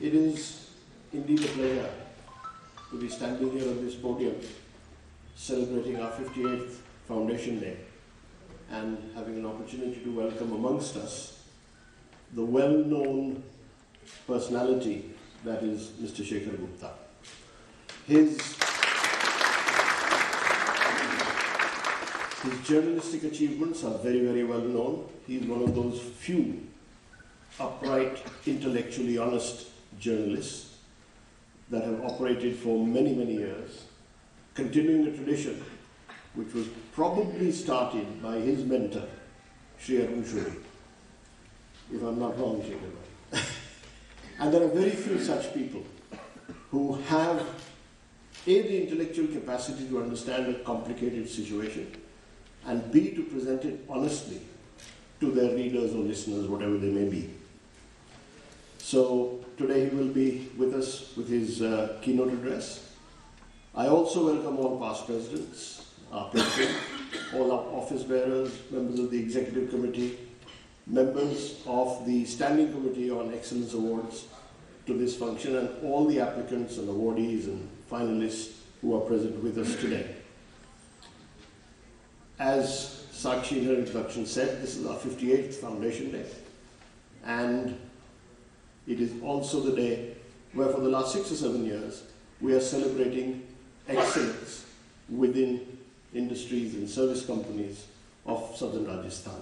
It is indeed a pleasure to be standing here on this podium celebrating our 58th Foundation Day and having an opportunity to welcome amongst us the well-known personality that is Mr. Shekhar Gupta. His journalistic achievements are very, very well known. He is one of those few upright, intellectually honest journalists that have operated for many, many years, continuing a tradition which was probably started by his mentor, Shri, if I'm not wrong, Shekhar. And there are very few such people who have A, the intellectual capacity to understand a complicated situation, and B, to present it honestly to their readers or listeners, whatever they may be. So today he will be with us with his keynote address. I also welcome all past presidents, our president, all our office bearers, members of the executive committee, members of the Standing Committee on Excellence Awards to this function, and all the applicants and awardees and finalists who are present with us today. As Sakshi in her introduction said, this is our 58th Foundation Day, and it is also the day where for the last 6 or 7 years we are celebrating excellence within industries and service companies of southern Rajasthan.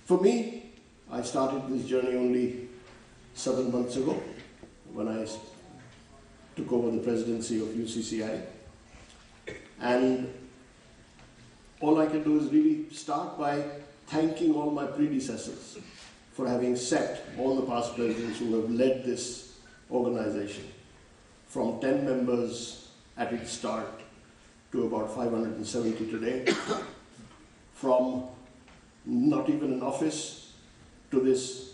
For me, I started this journey only 7 months ago when I took over the presidency of UCCI, and all I can do is really start by thanking all my predecessors for having set all the past presidents who have led this organization from 10 members at its start to about 570 today, from not even an office to this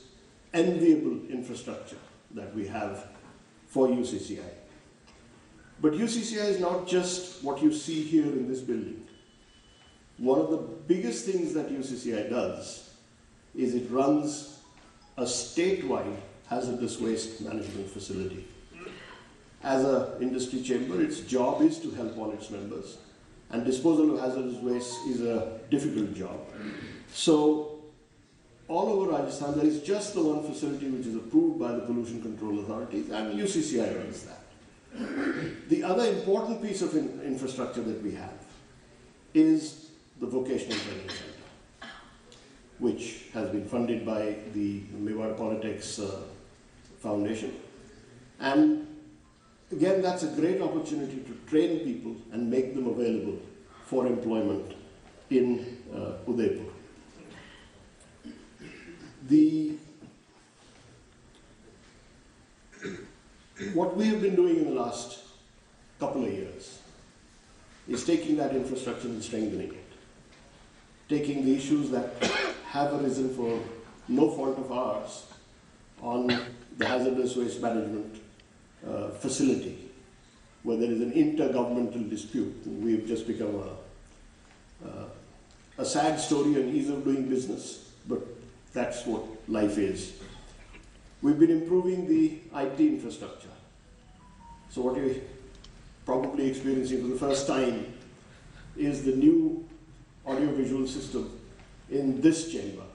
enviable infrastructure that we have for UCCI. But UCCI is not just what you see here in this building. One of the biggest things that UCCI does is it runs a statewide hazardous waste management facility. As an industry chamber, its job is to help all its members, and disposal of hazardous waste is a difficult job. So all over Rajasthan, there is just the one facility which is approved by the pollution control authorities, and UCCI runs that. The other important piece of infrastructure that we have is the Vocational Training Center, which has been funded by the Mewar Polytech's Foundation. And again, that's a great opportunity to train people and make them available for employment in Udaipur. What we have been doing in the last couple of years is taking that infrastructure and strengthening it. Taking the issues that have arisen for no fault of ours on the hazardous waste management facility, where there is an intergovernmental dispute. We have just become a sad story and ease of doing business, but that's what life is. We've been improving the IT infrastructure. So what you're probably experiencing for the first time is the new audiovisual system in this chamber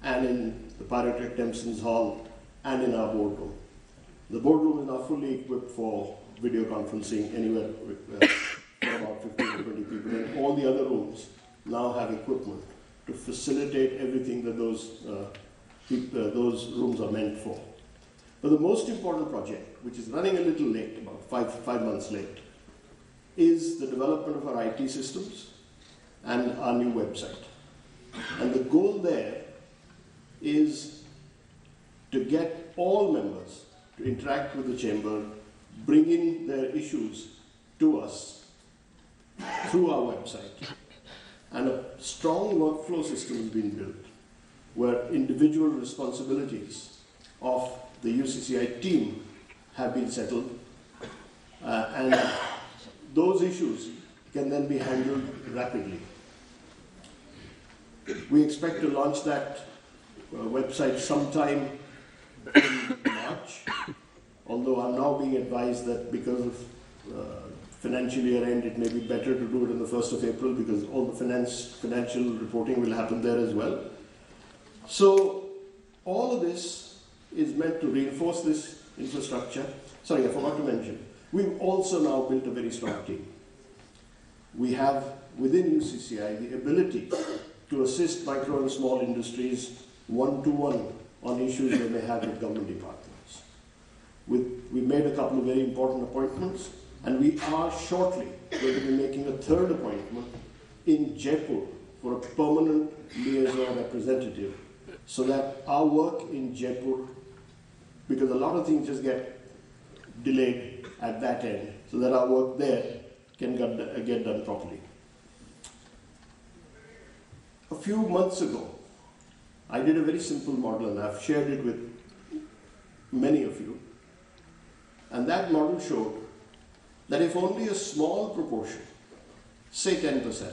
and in the Pyrotech Tempson's Hall and in our boardroom. The boardroom is now fully equipped for video conferencing anywhere for about 15 to 20 people, and all the other rooms now have equipment to facilitate everything that those rooms are meant for. But the most important project, which is running a little late, about five months late, is the development of our IT systems and our new website. And the goal there is to get all members to interact with the chamber, bring in their issues to us through our website. And a strong workflow system has been built where individual responsibilities of the UCCI team have been settled, and those issues can then be handled rapidly. We expect to launch that website sometime in March, although I'm now being advised that because of financial year end, it may be better to do it on the 1st of April because all the financial reporting will happen there as well. So all of this is meant to reinforce this infrastructure. Sorry, I forgot to mention, we've also now built a very strong team. We have within UCCI the ability to assist micro and small industries one-to-one on issues they may have with government departments. We made a couple of very important appointments, and we are shortly going to be making a third appointment in Jaipur for a permanent liaison representative, so that our work in Jaipur, because a lot of things just get delayed at that end, so that our work there can get done properly. A few months ago, I did a very simple model, and I've shared it with many of you. And that model showed that if only a small proportion, say 10%,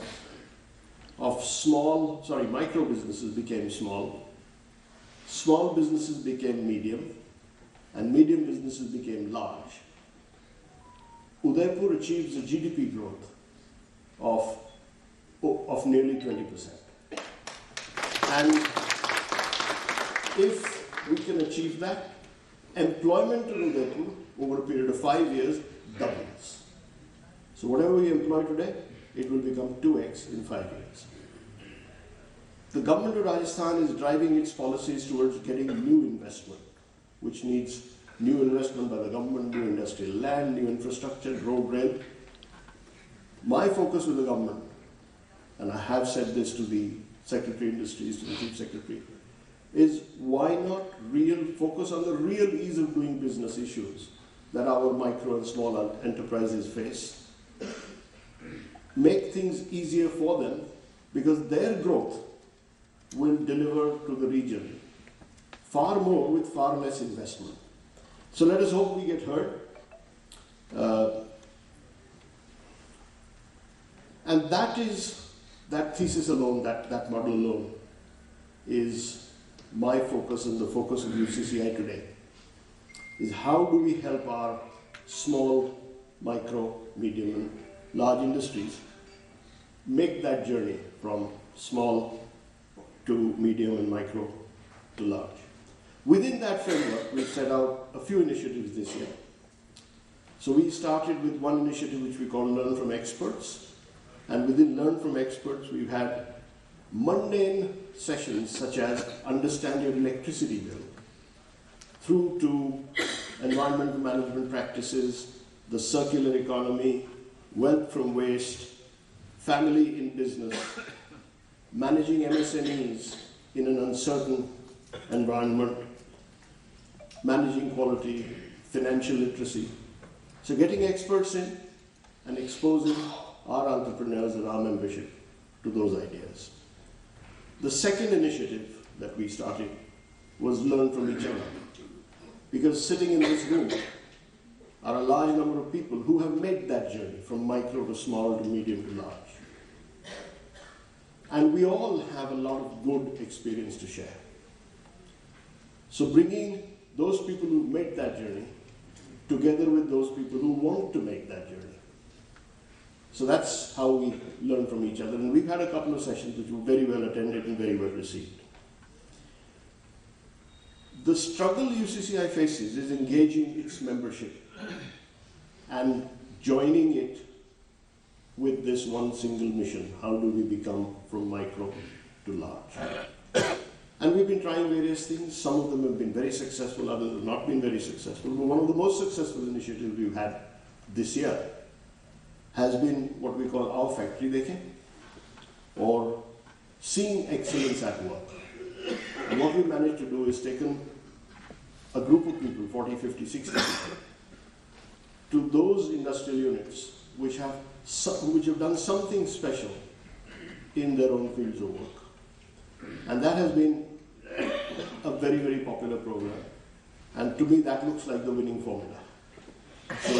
of micro businesses became small businesses became medium, and medium businesses became large, Udaipur achieves a GDP growth of nearly 20%. And if we can achieve that, employment in Udaipur over a period of 5 years doubles. So whatever we employ today, it will become 2x in 5 years. The government of Rajasthan is driving its policies towards getting new investment, which needs new investment by the government, new industrial land, new infrastructure, road, rail. My focus with the government, and I have said this to the Secretary of Industries, to the Chief Secretary, is why not focus on the real ease of doing business issues that our micro and small enterprises face. Make things easier for them, because their growth will deliver to the region far more with far less investment. So let us hope we get heard. And that thesis alone, that model alone, is my focus and the focus of UCCI today, is how do we help our small, micro, medium and large industries make that journey from small to medium and micro to large. Within that framework, we've set out a few initiatives this year. So we started with one initiative which we call Learn from Experts. And within Learn from Experts, we've had mundane sessions such as Understand Your Electricity Bill, through to environmental management practices, the circular economy, wealth from waste, family in business, managing MSMEs in an uncertain environment, managing quality, financial literacy. So getting experts in and exposing our entrepreneurs and our membership to those ideas. The second initiative that we started was Learn from Each Other. Because sitting in this room are a large number of people who have made that journey from micro to small to medium to large. And we all have a lot of good experience to share. So bringing those people who've made that journey together with those people who want to make that journey. So that's how we learn from each other. And we've had a couple of sessions which were very well attended and very well received. The struggle UCCI faces is engaging its membership and joining it with this one single mission. How do we become from micro to large? And we've been trying various things. Some of them have been very successful, others have not been very successful. But one of the most successful initiatives we've had this year has been what we call our factory dekhen, or seeing excellence at work. And what we managed to do is taken a group of people, 40, 50, 60 people, to those industrial units which have done something special in their own fields of work. And that has been a very, very popular program. And to me, that looks like the winning formula. So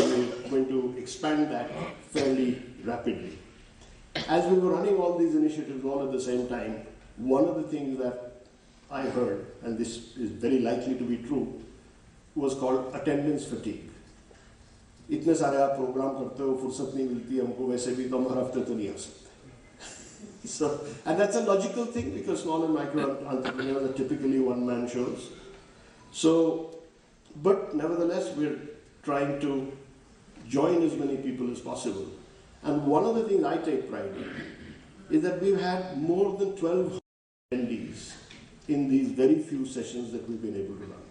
we're going to expand that fairly rapidly. As we were running all these initiatives all at the same time, one of the things that I heard, and this is very likely to be true, was called attendance fatigue. इतने सारे आप programme करते हो, फुर्सत नहीं मिलती हमको, वैसे भी तो हम हर हफ्ते तो नहीं आ सकते. So, and that's a logical thing because small and micro entrepreneurs are typically one-man shows. So, but nevertheless, we're trying to join as many people as possible. And one of the things I take pride in is that we've had more than 12 attendees in these very few sessions that we've been able to run.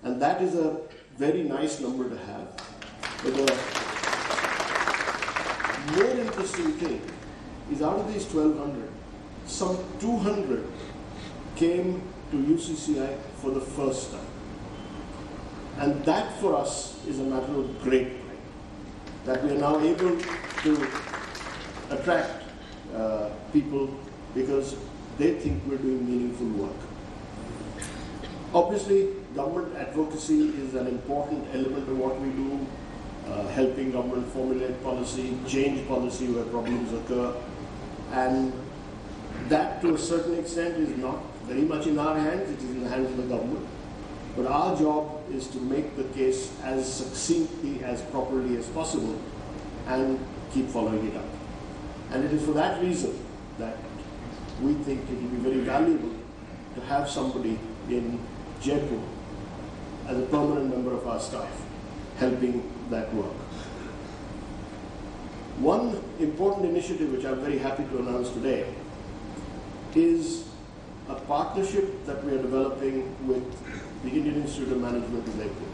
And that is a very nice number to have. But the more interesting thing is out of these 1,200, some 200 came to UCCI for the first time. And that for us is a matter of great pride, that we are now able to attract people because they think we're doing meaningful work. Obviously, government advocacy is an important element of what we do, helping government formulate policy, change policy where problems occur, and that to a certain extent is not very much in our hands, it is in the hands of the government. But our job is to make the case as succinctly, as properly as possible, and keep following it up. And it is for that reason that we think it will be very valuable to have somebody in Jaipur as a permanent member of our staff helping that work. One important initiative which I'm very happy to announce today is a partnership that we are developing with the Indian Institute of Management Udaipur.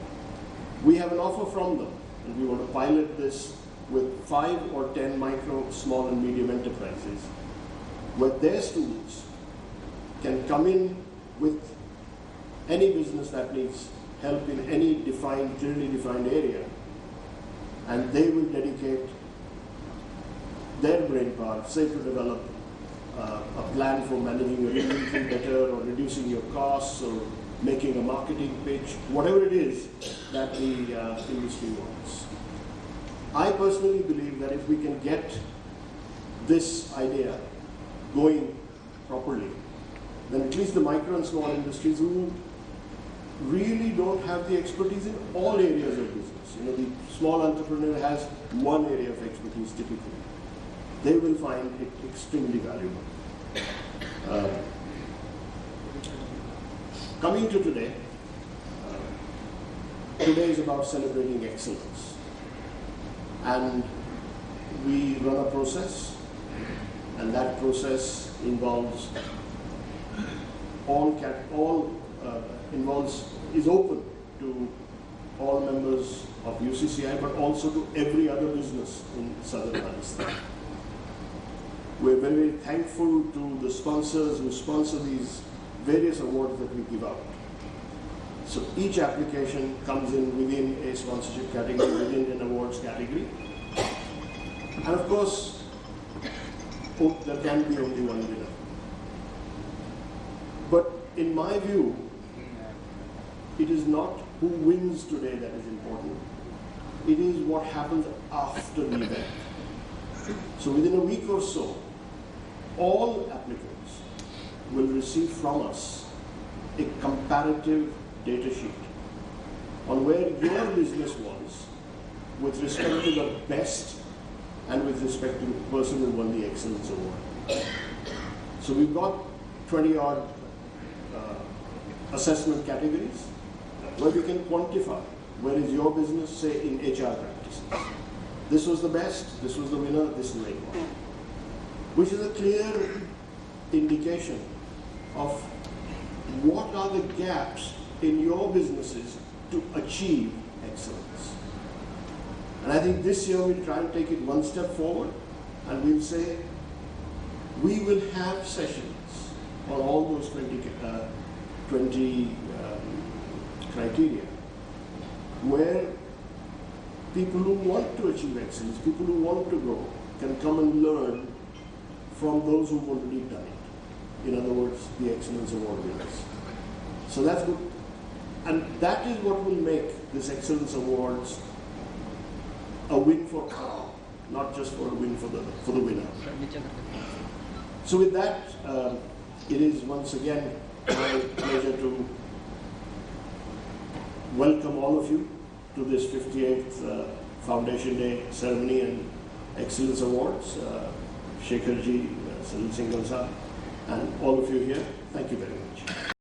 We have an offer from them, and we want to pilot this with 5 or 10 micro, small and medium enterprises, where their students can come in with any business that needs help in any clearly defined area, and they will dedicate their brain power, say, to develop a plan for managing your inventory better, or reducing your costs, or making a marketing pitch, whatever it is that the industry wants. I personally believe that if we can get this idea going properly, then at least the micro and small industries who really don't have the expertise in all areas of business. You know, the small entrepreneur has one area of expertise typically. They will find it extremely valuable. Coming to today, today is about celebrating excellence. And we run a process, and that process involves is open to all members of UCCI, but also to every other business in Southern Rajasthan. We're very, very thankful to the sponsors who sponsor these various awards that we give out. So each application comes in within a sponsorship category, within an awards category. And of course, there can be only one winner. But in my view, it is not who wins today that is important. It is what happens after the event. So within a week or so, all applicants will receive from us a comparative data sheet on where your business was with respect to the best and with respect to the person who won the Excellence Award. So we've got 20-odd assessment categories where we can quantify where is your business, say, in HR practices. This was the best, this was the winner, this is the one. Which is a clear indication of what are the gaps in your businesses to achieve excellence. And I think this year we'll try and take it one step forward, and we'll say we will have sessions on all those 20 criteria where people who want to achieve excellence, people who want to grow, can come and learn from those who've already done it. In other words, the Excellence Award winners. So that's good. And that is what will make this Excellence Awards a win for all, not just for a win for the winner. So with that, it is once again my pleasure to welcome all of you to this 58th Foundation Day ceremony and Excellence Awards. Shekharji, Singhal sir, and all of you here, thank you very much.